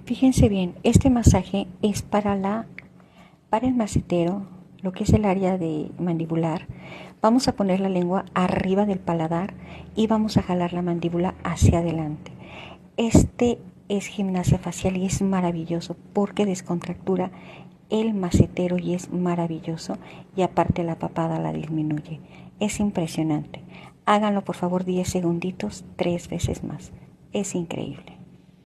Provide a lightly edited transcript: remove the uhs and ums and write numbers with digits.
Fíjense bien, este masaje es para el macetero, lo que es el área de mandibular. Vamos a poner la lengua arriba del paladar y vamos a jalar la mandíbula hacia adelante. Este es gimnasia facial y es maravilloso porque descontractura el macetero y es maravilloso, y aparte la papada la disminuye. Es impresionante. Háganlo por favor 10 segunditos, 3 veces más. Es increíble.